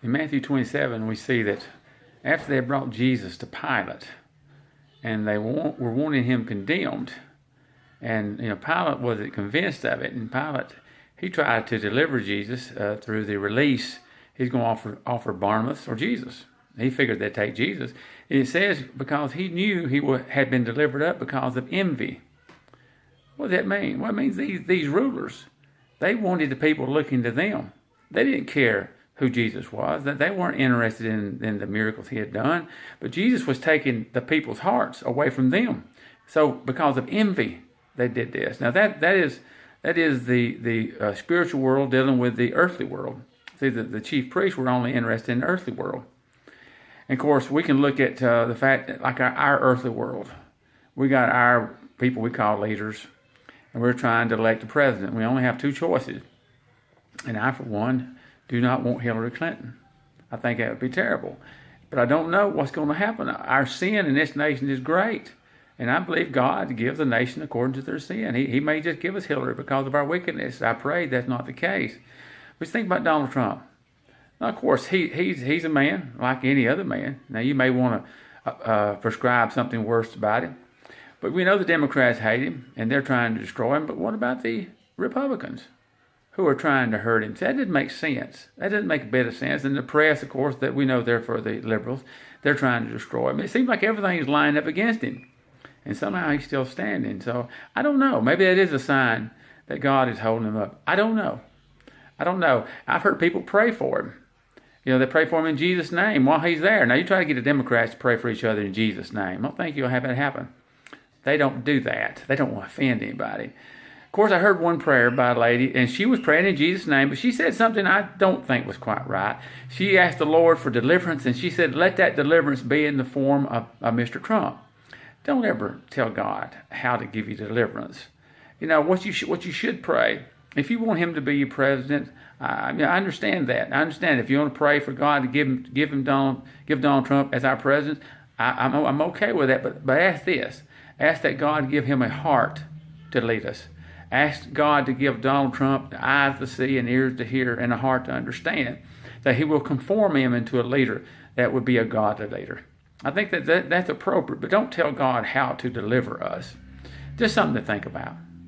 In Matthew 27, we see that after they brought Jesus to Pilate, and they were wanting him condemned, and Pilate wasn't convinced of it, and Pilate, he tried to deliver Jesus through the release. He's going to offer Barnabas or Jesus. He figured they'd take Jesus. And it says because he knew he had been delivered up because of envy. What does that mean? Well, it means these rulers, they wanted the people looking to them. They didn't care who Jesus was. That they weren't interested in the miracles he had done. But Jesus was taking the people's hearts away from them. So because of envy, they did this. Now that is the spiritual world dealing with the earthly world. See, the chief priests were only interested in the earthly world. And of course, we can look at the fact that, like our earthly world, we got our people we call leaders, and we're trying to elect a president. We only have two choices. And I, for one, do not want Hillary Clinton. I think that would be terrible. But I don't know what's going to happen. Our sin in this nation is great. And I believe God gives the nation according to their sin. He may just give us Hillary because of our wickedness. I pray that's not the case. But think about Donald Trump. Now, of course, he's a man like any other man. Now, you may want to prescribe something worse about him. But we know the Democrats hate him, and they're trying to destroy him. But what about the Republicans who are trying to hurt him? That doesn't make sense. That doesn't make a bit of sense. And the press, of course, that we know they're for the liberals, they're trying to destroy him. It seems like everything's lined up against him. And somehow he's still standing. So I don't know. Maybe that is a sign that God is holding him up. I don't know. I've heard people pray for him. They pray for him in Jesus' name while he's there. Now, you try to get the Democrats to pray for each other in Jesus' name. I don't think you'll have that happen. They don't do that. They don't want to offend anybody. Of course, I heard one prayer by a lady, and she was praying in Jesus' name, but she said something I don't think was quite right. She asked the Lord for deliverance, and she said, let that deliverance be in the form of Mr. Trump. Don't ever tell God how to give you deliverance. What you should pray, if you want him to be your president, I understand that. I understand if you want to pray for God to give Donald Trump as our president, I'm okay with that. But ask this: ask that God give him a heart to lead us. Ask God to give Donald Trump the eyes to see and ears to hear and a heart to understand, that he will conform him into a leader that would be a godly leader. I think that's appropriate, but don't tell God how to deliver us. Just something to think about.